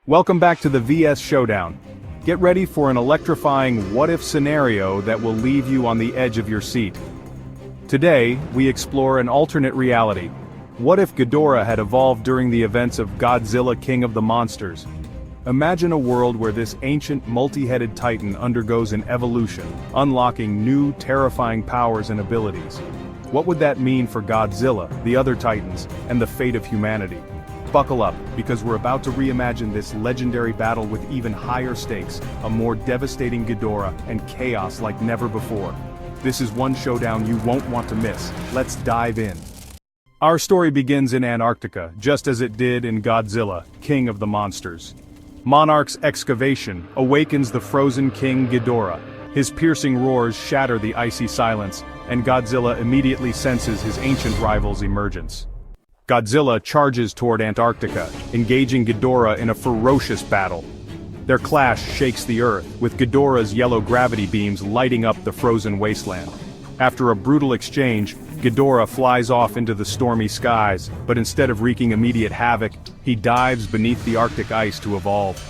Welcome back to the VS Showdown. Get ready for an electrifying what-if scenario that will leave you on the edge of your seat. Today, we explore an alternate reality. What if Ghidorah had evolved during the events of Godzilla, King of the Monsters? Imagine a world where this ancient, multi-headed titan undergoes an evolution, unlocking new, terrifying powers and abilities. What would that mean for Godzilla, the other titans, and the fate of humanity? Buckle up, because we're about to reimagine this legendary battle with even higher stakes, a more devastating Ghidorah, and chaos like never before. This is one showdown you won't want to miss. Let's dive in. Our story begins in Antarctica, just as it did in Godzilla, King of the Monsters. Monarch's excavation awakens the frozen King Ghidorah. His piercing roars shatter the icy silence, and Godzilla immediately senses his ancient rival's emergence. Godzilla charges toward Antarctica, engaging Ghidorah in a ferocious battle. Their clash shakes the earth, with Ghidorah's yellow gravity beams lighting up the frozen wasteland. After a brutal exchange, Ghidorah flies off into the stormy skies, but instead of wreaking immediate havoc, he dives beneath the Arctic ice to evolve.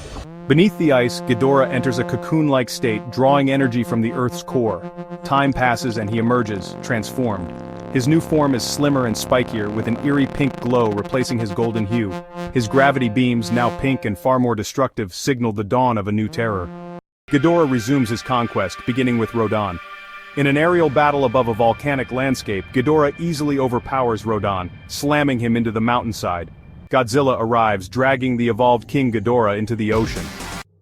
Beneath the ice, Ghidorah enters a cocoon-like state, drawing energy from the Earth's core. Time passes and he emerges, transformed. His new form is slimmer and spikier, with an eerie pink glow replacing his golden hue. His gravity beams, now pink and far more destructive, signal the dawn of a new terror. Ghidorah resumes his conquest, beginning with Rodan. In an aerial battle above a volcanic landscape, Ghidorah easily overpowers Rodan, slamming him into the mountainside. Godzilla arrives, dragging the evolved King Ghidorah into the ocean.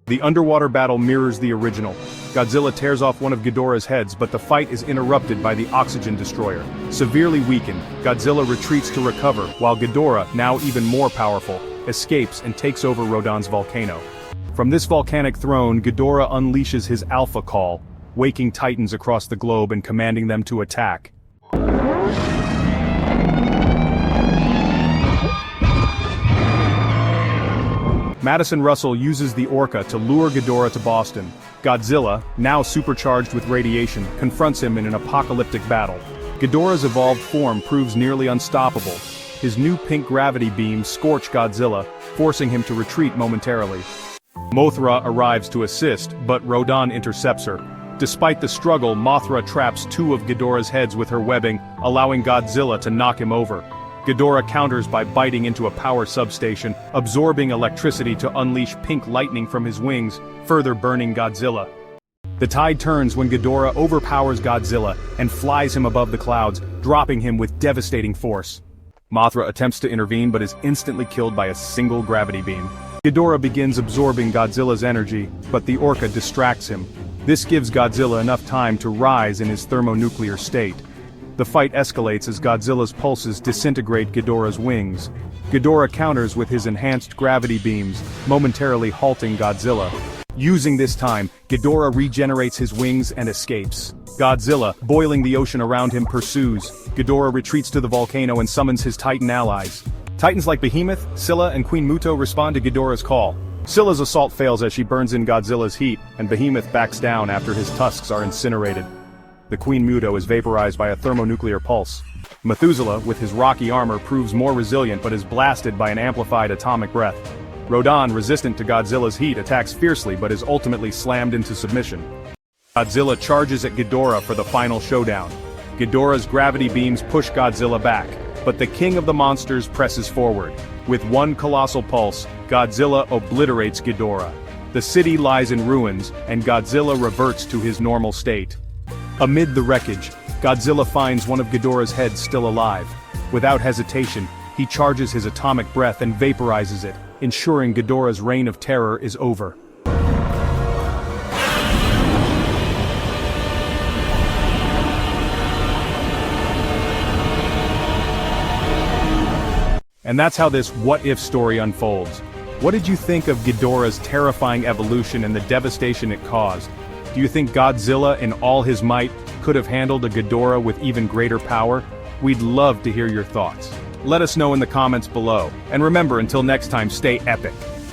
The underwater battle mirrors the original. Godzilla tears off one of Ghidorah's heads, but the fight is interrupted by the oxygen destroyer. Severely weakened, Godzilla retreats to recover, while Ghidorah, now even more powerful, escapes and takes over Rodan's volcano. From this volcanic throne, Ghidorah unleashes his Alpha Call, waking titans across the globe and commanding them to attack. Madison Russell uses the Orca to lure Ghidorah to Boston. Godzilla, now supercharged with radiation, confronts him in an apocalyptic battle. Ghidorah's evolved form proves nearly unstoppable. His new pink gravity beams scorch Godzilla, forcing him to retreat momentarily. Mothra arrives to assist, but Rodan intercepts her. Despite the struggle, Mothra traps two of Ghidorah's heads with her webbing, allowing Godzilla to knock him over. Ghidorah counters by biting into a power substation, absorbing electricity to unleash pink lightning from his wings, further burning Godzilla. The tide turns when Ghidorah overpowers Godzilla and flies him above the clouds, dropping him with devastating force. Mothra attempts to intervene but is instantly killed by a single gravity beam. Ghidorah begins absorbing Godzilla's energy, but the Orca distracts him. This gives Godzilla enough time to rise in his thermonuclear state. The fight escalates as Godzilla's pulses disintegrate Ghidorah's wings. Ghidorah counters with his enhanced gravity beams, momentarily halting Godzilla. Using this time, Ghidorah regenerates his wings and escapes. Godzilla, boiling the ocean around him, pursues. Ghidorah retreats to the volcano and summons his Titan allies. Titans like Behemoth, Scylla, and Queen Muto respond to Ghidorah's call. Scylla's assault fails as she burns in Godzilla's heat, and Behemoth backs down after his tusks are incinerated. The Queen Muto is vaporized by a thermonuclear pulse. Methuselah, with his rocky armor, proves more resilient but is blasted by an amplified atomic breath. Rodan, resistant to Godzilla's heat, attacks fiercely but is ultimately slammed into submission. Godzilla charges at Ghidorah for the final showdown. Ghidorah's gravity beams push Godzilla back, but the King of the Monsters presses forward. With one colossal pulse, Godzilla obliterates Ghidorah. The city lies in ruins, and Godzilla reverts to his normal state. Amid the wreckage, Godzilla finds one of Ghidorah's heads still alive. Without hesitation, he charges his atomic breath and vaporizes it, ensuring Ghidorah's reign of terror is over. And that's how this what-if story unfolds. What did you think of Ghidorah's terrifying evolution and the devastation it caused? Do you think Godzilla, in all his might, could have handled a Ghidorah with even greater power? We'd love to hear your thoughts. Let us know in the comments below. And remember, until next time, stay epic.